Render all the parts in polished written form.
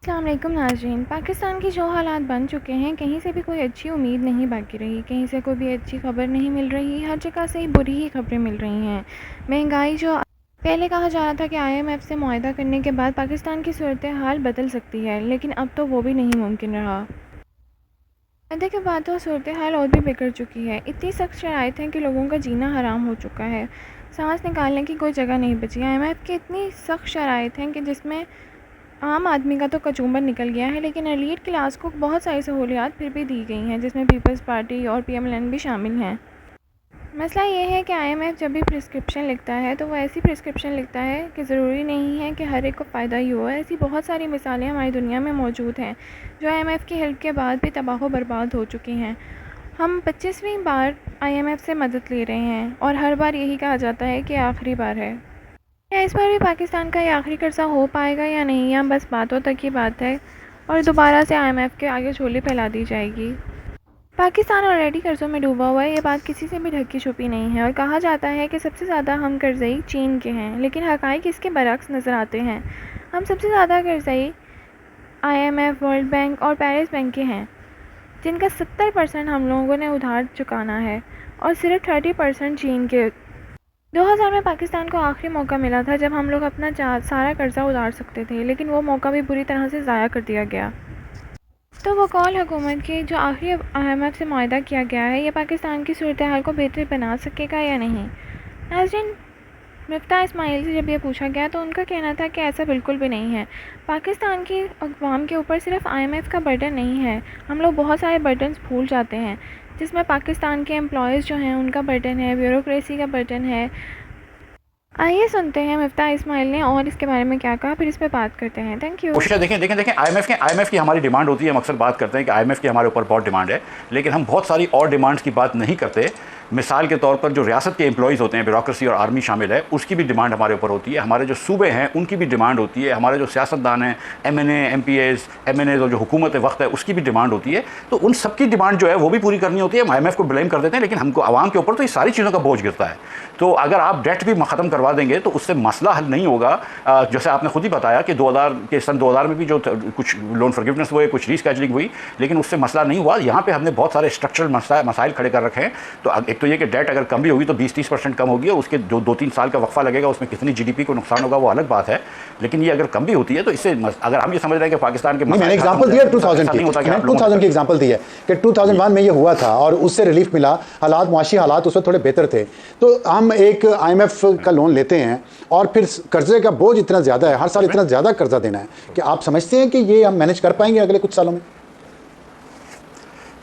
अस्सलाम वालेकुम नाज़रीन। पाकिस्तान के जो हालात बन चुके हैं, कहीं से भी कोई अच्छी उम्मीद नहीं बाकी रही, कहीं से कोई भी अच्छी खबर नहीं मिल रही, हर जगह से ही बुरी ही खबरें मिल रही हैं। महंगाई जो पहले कहा जा रहा था कि आईएमएफ से मुआहदा करने के बाद पाकिस्तान की सूरत हाल बदल सकती है, लेकिन अब तो वो भी नहीं मुमकिन रहा। मुआहदे के बाद तो सूरत हाल और भी बिगड़ चुकी है। इतनी सख्त शराइत हैं कि लोगों का जीना हराम हो चुका है, सांस निकालने की कोई जगह नहीं बची। आईएमएफ की इतनी सख्त शराइत हैं कि जिसमें आम आदमी का तो कचूमर निकल गया है, लेकिन एलीट क्लास को बहुत सारी सहूलियात फिर भी दी गई हैं, जिसमें पीपल्स पार्टी और पीएमएलएन भी शामिल हैं। मसला ये है कि आईएमएफ जब भी प्रिस्क्रिप्शन लिखता है तो वो ऐसी प्रिस्क्रिप्शन लिखता है कि ज़रूरी नहीं है कि हर एक को फ़ायदा ही हो। ऐसी बहुत सारी मिसालें हमारी दुनिया में मौजूद हैं जो आईएमएफ की हेल्प के बाद भी तबाह बर्बाद हो चुकी हैं। हम 25वीं बार आईएमएफ से मदद ले रहे हैं और हर बार यही कहा जाता है कि आखिरी बार है। क्या इस बार भी पाकिस्तान का ये आखिरी कर्जा हो पाएगा या नहीं, या बस बातों तक की बात है और दोबारा से आईएमएफ के आगे झोली फैला दी जाएगी। पाकिस्तान ऑलरेडी कर्ज़ों में डूबा हुआ है, ये बात किसी से भी ढकी छुपी नहीं है और कहा जाता है कि सबसे ज़्यादा हम कर्ज़ई चीन के हैं, लेकिन हक़ाइक़ इसके बरक्स नज़र आते हैं। हम सबसे ज़्यादा कर्ज़ई आईएमएफ, वर्ल्ड बैंक और पेरिस बैंक के हैं, जिनका 70% हम लोगों ने उधार चुकाना है और सिर्फ 30% चीन के। 2000 में पाकिस्तान को आखिरी मौका मिला था जब हम लोग अपना सारा कर्जा उतार सकते थे, लेकिन वो मौका भी बुरी तरह से ज़ाया कर दिया गया। तो वो कौल हुकूमत की जो आखिरी आईएमएफ से मुआहदा किया गया है, ये पाकिस्तान की सूरत हाल को बेहतर बना सकेगा या नहीं। नाज़रीन, मिफ्ता इस्माइल से जब ये पूछा गया तो उनका कहना था कि ऐसा बिल्कुल भी नहीं है। पाकिस्तान की अवाम के ऊपर सिर्फ आईएमएफ का बर्डन नहीं है, हम लोग बहुत सारे बर्डन्स भूल जाते हैं, जिसमें पाकिस्तान के एम्प्लॉयज़ जो हैं उनका बर्डन है, ब्यूरोक्रेसी का बर्डन है। आइए सुनते हैं मिफ्ता इस्माइल ने और इसके बारे में क्या कहा, फिर इस पे बात करते हैं। Thank you. कोशिश देखें आईएमएफ की हमारी डिमांड होती है। हम अक्सर बात करते हैं कि आईएमएफ की हमारे ऊपर बहुत डिमांड है, लेकिन हम बहुत सारी और डिमांड्स की बात नहीं करते। मिसाल के तौर पर जो रियासत के एम्प्लॉयज़ होते हैं, ब्यूरोक्रेसी और आर्मी शामिल है, उसकी भी डिमांड हमारे ऊपर होती है। हमारे जो सूबे हैं उनकी भी डिमांड होती है। हमारे जो सियासतदान हैं, एमएनए, एमपीएस, एमएनएज और जो हुकूमत वक्त है उसकी भी डिमांड होती है। तो उन सबकी डिमांड जो है वो भी पूरी करनी होती है। हम आईएमएफ को ब्लेम कर देते हैं, लेकिन हमको आवाम के ऊपर तो ये सारी चीज़ों का बोझ गिरता है। तो अगर आप डेट भी ख़त्म करवा देंगे तो उससे मसला हल नहीं होगा। जैसे आपने खुद ही बताया कि 2000 में भी जो कुछ लोन फॉरगिवनेस हुए, कुछ रीस्केजुलिंग हुई, लेकिन उससे मसला नहीं हुआ। यहाँ पे हमने बहुत सारे स्ट्रक्चरल मसाइल खड़े कर रखे हैं। तो एक तो ये कि डेट अगर कम भी होगी तो 20-30% कम होगी, और उसके जो 2-3 साल का वक्फा लगेगा उसमें कितनी जीडीपी को नुकसान होगा वो अलग बात है। लेकिन ये अगर कम भी होती है तो इससे अगर हम ये समझ रहे हैं कि पाकिस्तान के मैंने एग्जांपल दिया 2000 की एग्जांपल दी है कि 2001 में ये हुआ था और उससे रिलीफ मिला, मुआशी हालात उसमें थोड़े बेहतर थे। तो हम एक आईएमएफ का लोन लेते हैं और फिर कर्जे का बोझ इतना ज़्यादा है, हर साल इतना ज़्यादा कर्जा देना है कि आप समझते हैं कि ये हम मैनेज कर पाएंगे अगले कुछ सालों में?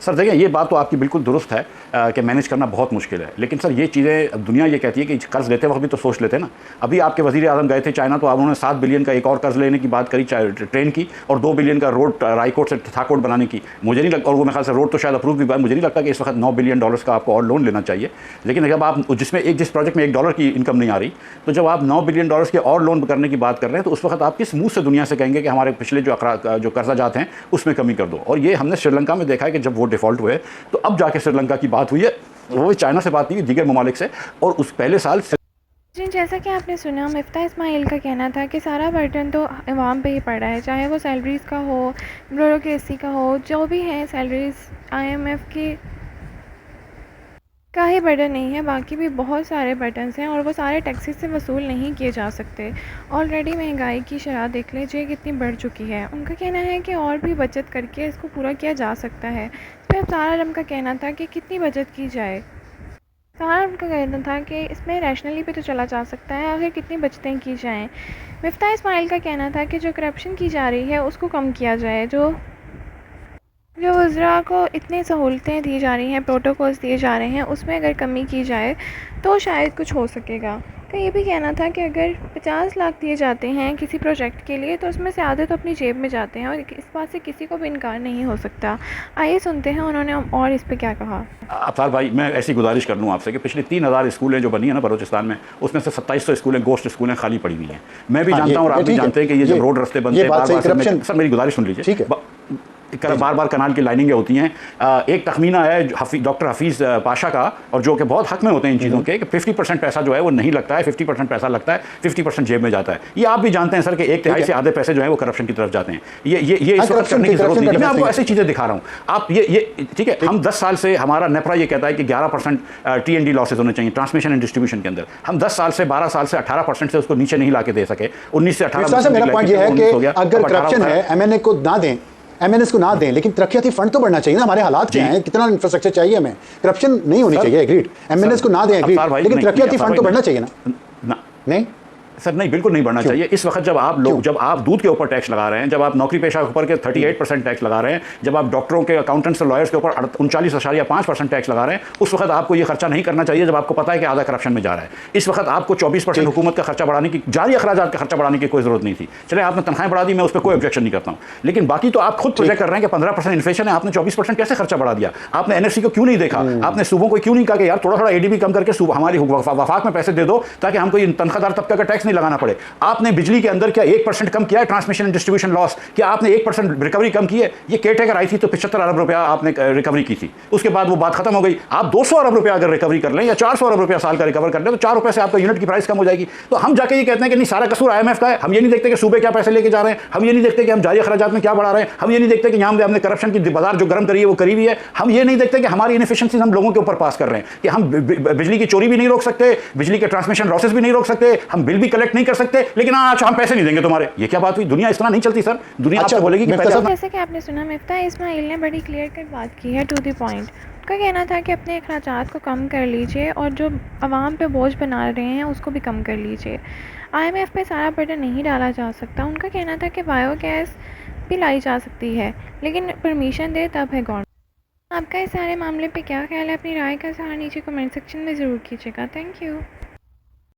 सर देखिए, ये बात तो आपकी बिल्कुल दुरुस्त है कि मैनेज करना बहुत मुश्किल है, लेकिन सर ये चीज़ें दुनिया ये कहती है कि कर्ज़ लेते वक्त भी तो सोच लेते ना। अभी आपके वज़ीर आज़म गए थे चाइना, तो अब उन्होंने 7 बिलियन का एक और कर्ज़ लेने की बात करी ट्रेन की, और 2 बिलियन का रोड रायकोट से थाकोट बनाने की। मुझे नहीं लगता, और वो मेरे ख्याल से रोड तो शायद अप्रूव भी हुआ, मुझे नहीं लगता कि इस वक्त $9 बिलियन का आपको और लोन लेना चाहिए। लेकिन जब आप जिस प्रोजेक्ट में $1 की इनकम नहीं आ रही, तो जब आप $9 बिलियन के और लोन करने की बात कर रहे हैं, तो उस वक्त आप किस मुँह से दुनिया से कहेंगे कि हमारे पिछले जो कर्जा जात हैं उसमें कमी कर दो। और ये हमने श्रीलंका में देखा है कि जब वो डिफ़ॉल्ट हुए तो अब जाके श्रीलंका की बात हुई है, वो चाइना से बात नहीं हुई, दीगर ममालिक से। और उस पहले साल जी, जैसा कि आपने सुना, मिफ्ता इस्माइल का कहना था कि सारा बर्डन तो अवाम पे ही पड़ा है, चाहे वो सैलरीज़ का हो, ब्यूरोक्रेसी का हो, जो भी है सैलरीज़ आईएमएफ की का ही बर्डन नहीं है, बाकी भी बहुत सारे बर्डन्स हैं और वो सारे टैक्सेस से वसूल नहीं किए जा सकते। ऑलरेडी महंगाई की शरह देख लीजिए कितनी बढ़ चुकी है। उनका कहना है कि और भी बचत करके इसको पूरा किया जा सकता है। इस पर अब्सार आलम का कहना था कि कितनी बचत की जाए। सारा उनका कहना था कि इसमें रैशनली भी तो चला जा सकता है, आखिर कितनी बचतें की जाएँ। मिफ्ता इस्माइल का कहना था कि जो करप्शन की जा रही है उसको कम किया जाए, जो वज़रा को इतनी सहूलतें दी जा रही हैं, प्रोटोकॉल्स दिए जा रहे हैं, उसमें अगर कमी की जाए तो शायद कुछ हो सकेगा। तो ये भी कहना था कि अगर 50 लाख दिए जाते हैं किसी प्रोजेक्ट के लिए तो उसमें से आधे तो अपनी जेब में जाते हैं और इस बात से किसी को भी इनकार नहीं हो सकता। आइए सुनते हैं उन्होंने और इस पर क्या कहा। अफ्तार भाई, मैं ऐसी गुजारिश कर लूँ आपसे कि पिछले 3000 स्कूलें जो बनी है ना बलूचिस्तान में, उसमें से 2700 स्कूलें गोश्त स्कूलें खाली पड़ी हुई हैं। मैं भी जानता हूँ और आप भी जानते हैं कि ये जो रोड रास्ते बनते हैं, सर मेरी गुजारिश सुन लीजिए। बार बार कनाल की लाइनिंगें होती हैं। एक तखमीना है डॉक्टर हफीज़ पाशा का, और जो कि बहुत हक में होते हैं इन चीज़ों के, कि 50% पैसा जो है वो नहीं लगता है, 50% पैसा लगता है, 50% जेब में जाता है। ये आप भी जानते हैं सर कि 1/3 से आधे पैसे जो है वो करप्शन की तरफ जाते हैं। ये इस वक्त करने की जरूरत नहीं है। मैं आपको ऐसी चीज़ें दिखा रहा हूँ। आप ये ठीक है, हम 10 साल से, हमारा नेपरा ये कहता है कि 11% TND लॉसेज होने चाहिए ट्रांसमिशन एंड डिस्ट्रीब्यूशन के अंदर। हम 10 साल से 12 साल से 18% से उसको नीचे नहीं ला के दे सके। 19 से 18%। मेरा पॉइंट ये है कि अगर करप्शन है, MNA को ना दें, MNS को ना दें, लेकिन तरक्याती फंड तो बढ़ना चाहिए ना। हमारे हालात क्या हैं, कितना इंफ्रास्ट्रक्चर चाहिए हमें, करप्शन नहीं होनी चाहिए, एग्रीड। MNS को ना दें, एग्रीड, लेकिन तरक्याती फंड तो बढ़ना चाहिए ना। नहीं सर, नहीं, बिल्कुल नहीं बढ़ना चाहिए। इस वक्त जब आप दूध के ऊपर टैक्स लगा रहे हैं, जब आप नौकरी पेशा के ऊपर के 38% टैक्स लगा रहे हैं, जब आप डॉक्टरों के, अकाउंटेंट्स और लॉयर्स के ऊपर 39.5% टैक्स लगा रहे हैं, उस वक्त आपको ये खर्चा नहीं करना चाहिए, जब आपको पता है कि आधा करप्शन में जा रहा है। इस वक्त आपको 24% हुकूमत का खर्चा बढ़ाने की, जारी अखराजात का खर्चा बढ़ाने की कोई जरूरत नहीं थी। चले, आपने तनख्वाहें बढ़ा दी, मैं उस पर कोई ऑब्जेक्शन नहीं करता हूँ, लेकिन बाकी तो आप खुद प्रोजेक्ट कर रहे हैं कि 15% इन्फ्लेशन है, आपने 24% कैसे खर्चा बढ़ा दिया? आपने NFC को क्यों नहीं देखा? आपने सूबों को क्यों नहीं कहा कि यार थोड़ा ADB कम करके हमारी वफाक में पैसे दे दो, ताकि हमको तनख्वाहदार तबका का टैक्स नहीं लगाना पड़े? आपने बिजली के अंदर क्या 1% कम किया है ट्रांसमिशन एंड डिस्ट्रीब्यूशन लॉस? क्या आपने 1% रिकवरी कम की है? ये केयरटेकर आई थी तो 75 अरब रुपया आपने रिकवरी की थी, उसके बाद वो बात खत्म हो गई। आप 200 अरब रुपया अगर रिकवरी कर लें या 400 अरब रुपया साल का रिकवर कर लें, तो 4 रुपये से आपका यूनिट की प्राइस कम हो जाएगी। तो हम जाके ये कहते हैं कि नहीं, सारा कसूर IMF का है। हम ये नहीं देखते कि सूबे क्या पैसे लेके जा रहे हैं, हम ये नहीं देखते कि हम जारी अखराजात में क्या बढ़ा रहे हैं, हम ये नहीं देखते कि यहाँ हमने करप्शन की बाजार जो गर्म करी है वो करी हुई है, हम ये नहीं देखते कि हमारी इनएफिशिएंसीज हम लोगों के ऊपर पास कर रहे हैं, कि हम बिजली की चोरी भी नहीं रोक सकते, बिजली के ट्रांसमिशन लॉसेस भी नहीं रोक सकते, हम बिल भी कलेक्ट नहीं कर सकते, लेकिन अच्छा हम पैसे नहीं देंगे तुम्हारे। ये क्या बात हुई? दुनिया इस तरह नहीं चलती सर। दुनिया आपसे बोलेगी कि जैसे कि आपने सुना, मिफ्ता इस्माइल ने बड़ी क्लियर कट बात की है, टू द पॉइंट। उनका कहना था कि अपने अखराजात को कम कर लीजिए और जो आवाम पे बोझ बना रहे हैं उसको भी कम कर लीजिए। IMF पे सारा बर्डन नहीं डाला जा सकता। उनका कहना था कि बायोगैस भी लाई जा सकती है, लेकिन परमिशन दे तब है गवर्नमेंट। आपका इस सारे मामले पे क्या ख्याल है? अपनी राय का सहारा नीचे कमेंट सेक्शन में ज़रूर कीजिएगा। Thank you.